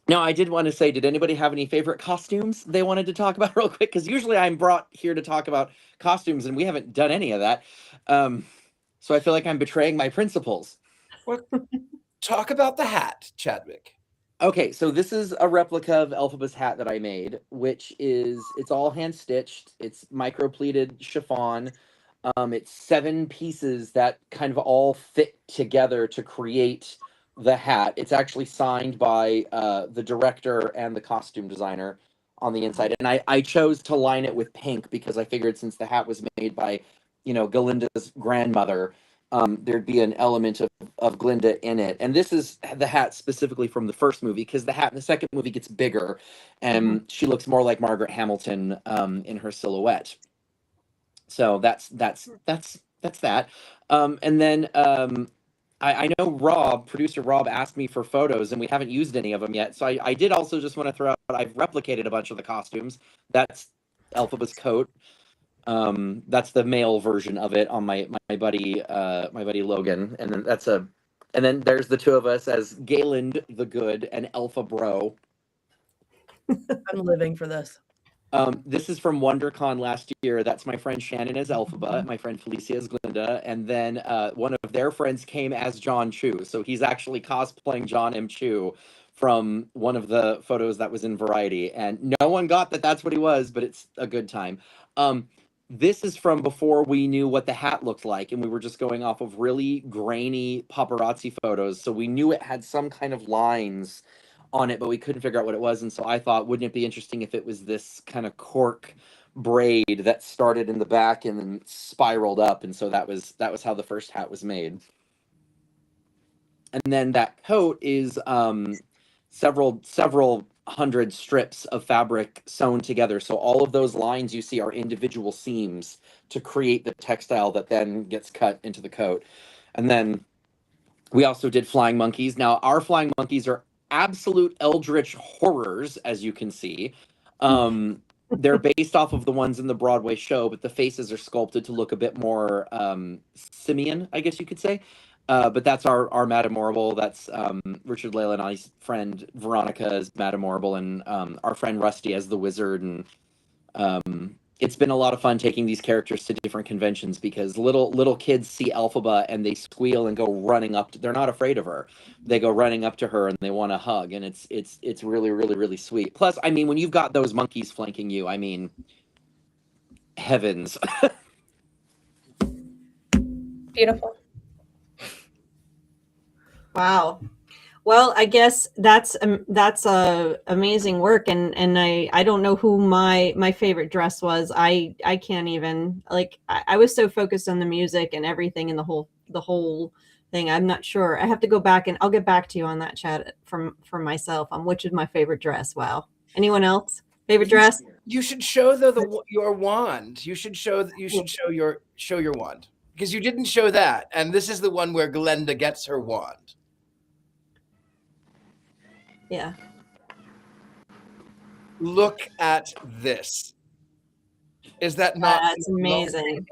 Now, I did want to say, did anybody have any favorite costumes they wanted to talk about real quick? Because usually I'm brought here to talk about costumes, and we haven't done any of that. So I feel like I'm betraying my principles. Talk about the hat, Chadwick. Okay, so this is a replica of Elphaba's hat that I made, it's all hand-stitched. It's micro-pleated chiffon. It's 7 pieces that kind of all fit together to create the hat. It's actually signed by the director and the costume designer on the inside. And I chose to line it with pink because I figured since the hat was made by, Glinda's grandmother, there'd be an element of Glinda in it. And this is the hat specifically from the first movie, because the hat in the second movie gets bigger and she looks more like Margaret Hamilton in her silhouette. So that's that. And then I know producer Rob asked me for photos, and we haven't used any of them yet. So I did also just want to throw out, I've replicated a bunch of the costumes. That's Elphaba's coat. That's the male version of it on my buddy Logan. And then there's the two of us as Galen the Good and Elpha Bro. I'm living for this. This is from WonderCon last year. That's my friend Shannon as Elphaba, my friend Felicia as Glinda, and then one of their friends came as John Chu. So he's actually cosplaying John M. Chu from one of the photos that was in Variety. And no one got that that's what he was, but it's a good time. This is from before we knew what the hat looked like, and we were just going off of really grainy paparazzi photos. So we knew it had some kind of lines on it, but we couldn't figure out what it was. And so I thought, wouldn't it be interesting if it was this kind of cork braid that started in the back and then spiraled up? And so that was how the first hat was made. And then that coat is several 100 strips of fabric sewn together. So all of those lines you see are individual seams to create the textile that then gets cut into the coat. And then we also did flying monkeys. Now, our flying monkeys are absolute eldritch horrors, as you can see. They're based off of the ones in the Broadway show, but the faces are sculpted to look a bit more simian, I guess you could say. But that's our Madame Morrible. That's Richard-Lael and I's friend Veronica as Madame Morrible, and our friend Rusty as the Wizard. And it's been a lot of fun taking these characters to different conventions because little kids see Elphaba and they squeal and go running up. They're not afraid of her. They go running up to her and they want to hug, and it's really, really, really sweet. Plus, I mean, when you've got those monkeys flanking you, I mean, heavens. Beautiful. Wow. Well, I guess that's amazing work, and I don't know who my favorite dress was. I can't even, like, I was so focused on the music and everything and the whole thing. I'm not sure. I have to go back and I'll get back to you on that chat from myself on which is my favorite dress. Wow. Anyone else? Favorite dress? You should show your wand. You should show your wand, because you didn't show that, and this is the one where Glinda gets her wand. Yeah. Look at this. Is that not? That's amazing.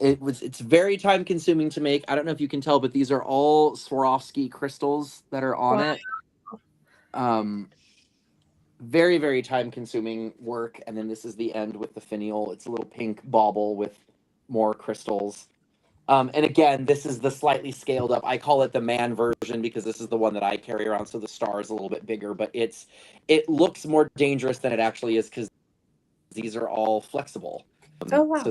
It's very time consuming to make. I don't know if you can tell, but these are all Swarovski crystals that are on it. Very, very time consuming work. And then this is the end with the finial. It's a little pink bauble with more crystals. And again, this is the slightly scaled up. I call it the man version because this is the one that I carry around. So the star is a little bit bigger, but it looks more dangerous than it actually is because these are all flexible. Oh, wow. So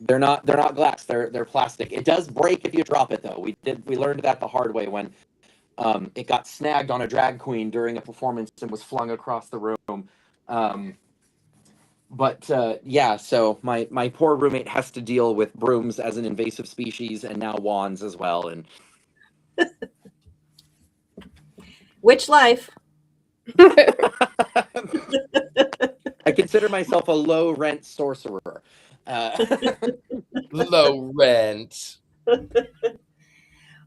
they're not glass. They're plastic. It does break if you drop it though. We learned that the hard way when it got snagged on a drag queen during a performance and was flung across the room. But yeah, so my poor roommate has to deal with brooms as an invasive species and now wands as well. And Which life? I consider myself a low rent sorcerer. Low rent.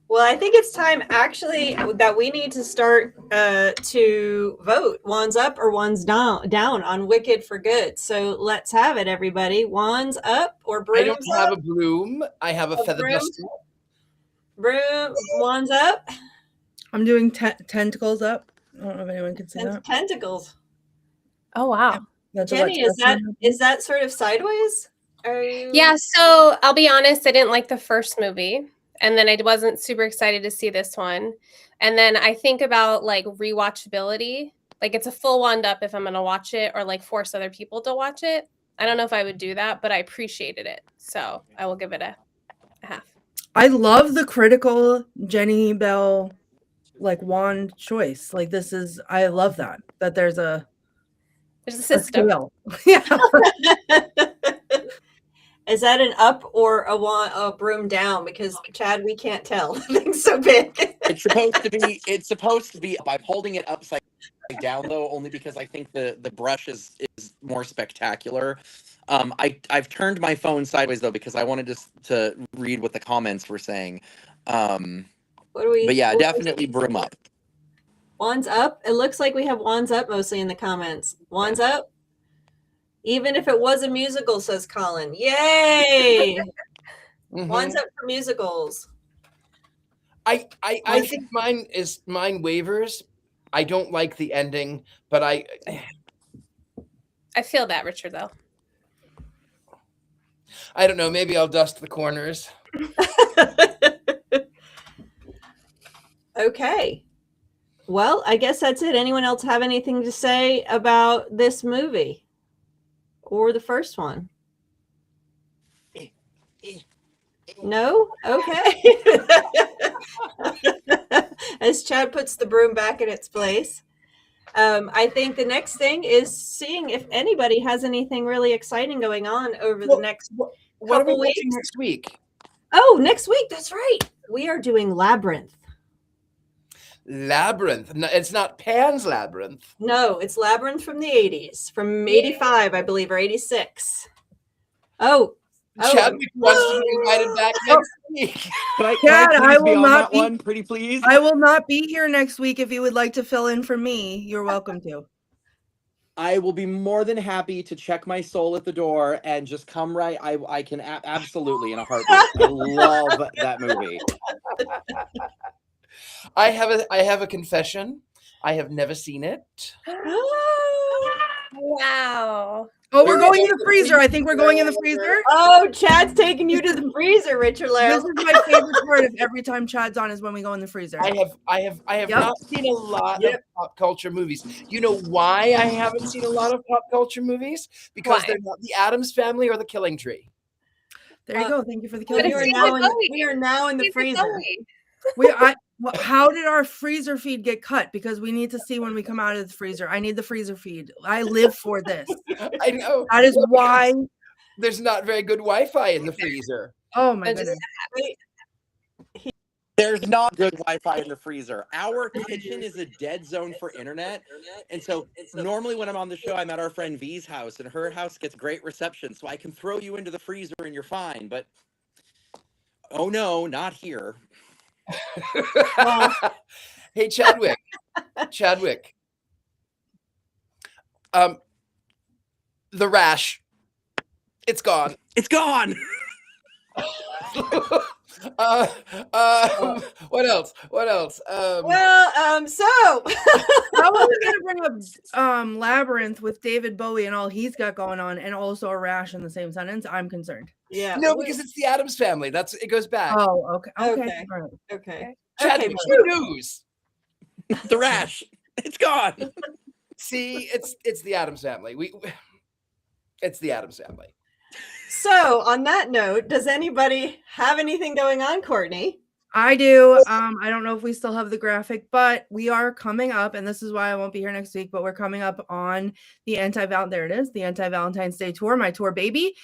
Well, I think it's time actually that we need to start to vote wands up or wands down on Wicked for Good. So let's have it, everybody. Wands up or brooms I don't have a broom. I have a feather duster. Broom, wands up. I'm doing tentacles up. I don't know if anyone can see that. Tentacles. Oh, wow. That's Jenny, is that sort of sideways? Are you... Yeah, so I'll be honest, I didn't like the first movie. And then I wasn't super excited to see this one. And then I think about like rewatchability. Like it's a full wand up if I'm going to watch it or like force other people to watch it. I don't know if I would do that, but I appreciated it. So I will give it a half. I love the critical Jenny Bell like wand choice. Like I love that there's a system. Yeah. Is that an up or a broom down? Because Chad, we can't tell. The thing's so big. It's supposed to be up. I'm holding it upside down though, only because I think the brush is more spectacular. I've turned my phone sideways though because I wanted to read what the comments were saying. But yeah, definitely broom up. Wands up. It looks like we have wands up mostly in the comments. Wands up. Even if it was a musical, says Colin. Yay! Mm-hmm. Wands up for musicals. I think mine wavers. I don't like the ending, but I feel that, Richard, though. I don't know. Maybe I'll dust the corners. Okay. Well, I guess that's it. Anyone else have anything to say about this movie? Or the first one? No? Okay. As Chad puts the broom back in its place. I think the next thing is seeing if anybody has anything really exciting going on over the next couple weeks. Next week? Oh, next week. That's right. We are doing Labyrinth. Labyrinth. No, it's not Pan's Labyrinth. No, it's Labyrinth from the 80s, from 85, I believe, or 86. Oh. Chadwick wants to be invited back next week. Chad, I will not be one, pretty please. I will not be here next week. If you would like to fill in for me, you're welcome to. I will be more than happy to check my soul at the door and just come right. I can absolutely in a heartbeat. I love that movie. I have a confession. I have never seen it. Wow. Oh, we're going in the freezer. I think we're going in the freezer. Oh, Chad's taking you to the freezer, Richard-Lael. This is my favorite part of every time Chad's on is when we go in the freezer. I have Yep. not seen a lot of pop culture movies. You know why I haven't seen a lot of pop culture movies? Because they're not the Addams Family or the Killing Tree. There you go. Thank you for the We killing. are now in the freezer. How did our freezer feed get cut? Because we need to see when we come out of the freezer. I need the freezer feed. I live for this. I know. That is why there's not very good Wi-Fi in the freezer. Oh my goodness. There's not good Wi-Fi in the freezer. Our kitchen is a dead zone for internet. And so normally when I'm on the show, I'm at our friend V's house, and her house gets great reception. So I can throw you into the freezer and you're fine. But oh no, not here. Hey, Chadwick. The rash. It's gone. It's gone. What else? So how are we gonna bring up Labyrinth with David Bowie and all he's got going on, and also a rash in the same sentence? I'm concerned. Yeah. No, because it's the Addams Family. It goes back. Oh, okay. Okay. Chadwick, news. The rash. It's gone. See, it's the Addams Family. It's the Addams Family. So on that note, does anybody have anything going on, Courtney? I do. I don't know if we still have the graphic, but we are coming up, and this is why I won't be here next week, but we're coming up on the the Anti-Valentine's Day tour, my tour baby.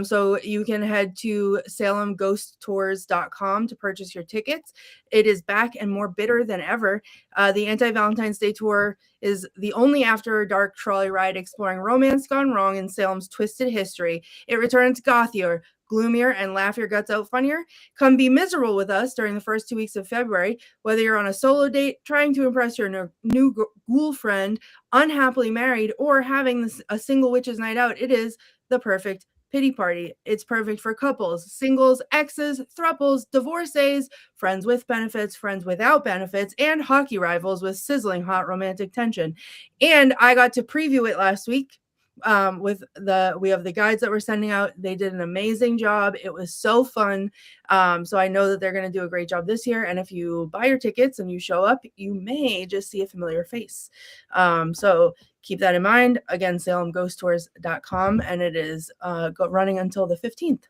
So you can head to salemghosttours.com to purchase your tickets. It is back and more bitter than ever. The Anti-Valentine's Day tour is the only after dark trolley ride exploring romance gone wrong in Salem's twisted history. It returns gothier, gloomier, and laugh your guts out funnier. Come be miserable with us during the first 2 weeks of February. Whether you're on a solo date, trying to impress your new ghoul friend, unhappily married, or having a single witches night out, it is the perfect pity party. It's perfect for couples, singles, exes, thruples, divorcees, friends with benefits, friends without benefits, and hockey rivals with sizzling hot romantic tension. And I got to preview it last week. We have the guides that we're sending out. They did an amazing job. It was so fun. So I know that they're going to do a great job this year. And if you buy your tickets and you show up, you may just see a familiar face. So keep that in mind. Again, salemghosttours.com, and it is running until the 15th.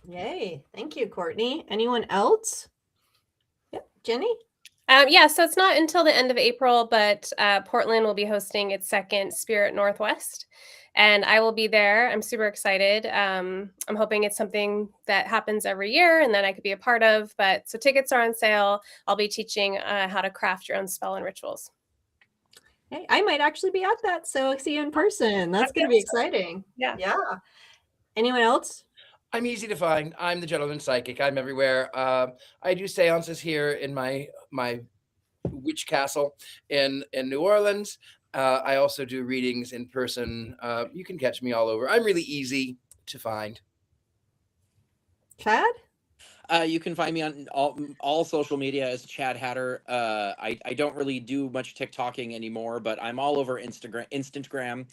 Yay. Thank you, Courtney. Anyone else? Yep. Jenny? So it's not until the end of April, but Portland will be hosting its second Spirit Northwest, and I will be there. I'm super excited. I'm hoping it's something that happens every year and that I could be a part of. But so tickets are on sale. I'll be teaching how to craft your own spell and rituals. Hey, I might actually be at that, so I'll see you in person. That's going to be exciting. Yeah. Anyone else? I'm easy to find. I'm the Gentleman Psychic. I'm everywhere. I do seances here in my witch castle in New Orleans. I also do readings in person. You can catch me all over. I'm really easy to find. Chad? You can find me on all social media as Chad Hatter. I don't really do much TikToking anymore, but I'm all over Instagram.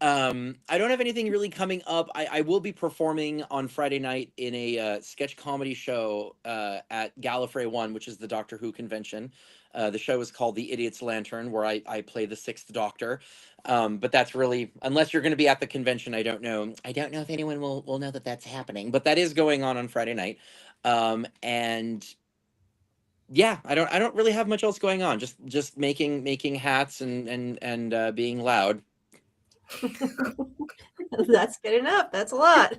I don't have anything really coming up. I will be performing on Friday night in a sketch comedy show at Gallifrey 1, which is the Doctor Who convention. The show is called The Idiot's Lantern, where I play the Sixth Doctor. But that's really, unless you're going to be at the convention, I don't know. I don't know if anyone will know that that's happening, but that is going on Friday night. And yeah, I don't really have much else going on. Just making hats and being loud. That's good enough. That's a lot.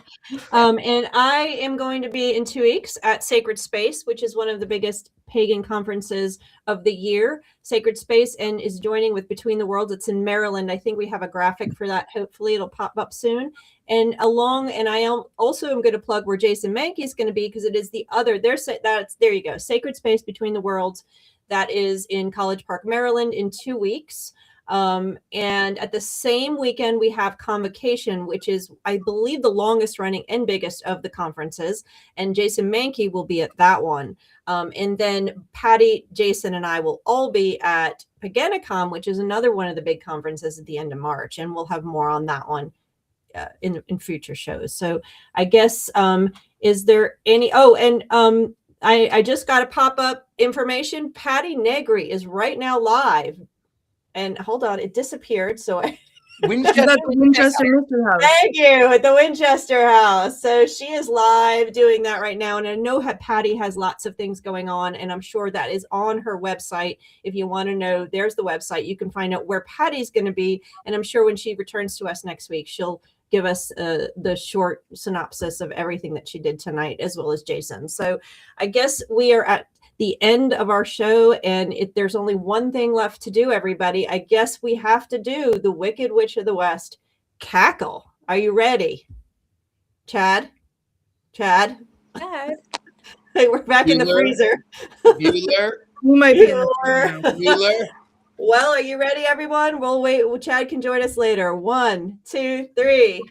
And I am going to be in 2 weeks at Sacred Space, which is one of the biggest pagan conferences of the year. Sacred Space and is joining with Between the Worlds. It's in Maryland. I think we have a graphic for that. Hopefully it'll pop up soon. And I also am going to plug where Jason Mankey is going to be, because it is the other. There you go. Sacred Space Between the Worlds. That is in College Park, Maryland, in 2 weeks. And at the same weekend, we have Convocation, which is, I believe, the longest running and biggest of the conferences. And Jason Mankey will be at that one. And then Patti, Jason, and I will all be at Paganicon, which is another one of the big conferences at the end of March. And we'll have more on that one in future shows. So I guess, is there any, I just got a pop-up information. Patti Negri is right now live. And hold on, it disappeared. So Winchester Mystery House. Thank you, at the Winchester House. So she is live doing that right now. And I know Patti has lots of things going on, and I'm sure that is on her website. If you want to know, there's the website. You can find out where Patti's going to be. And I'm sure when she returns to us next week, she'll give us the short synopsis of everything that she did tonight, as well as Jason. So I guess we are at the end of our show, and there's only one thing left to do, everybody. I guess we have to do the Wicked Witch of the West cackle. Are you ready? Chad? Hey, we're back in the freezer. Bueller. You might be Bueller. Well, are you ready, everyone? We'll wait. Chad can join us later. 1, 2, 3.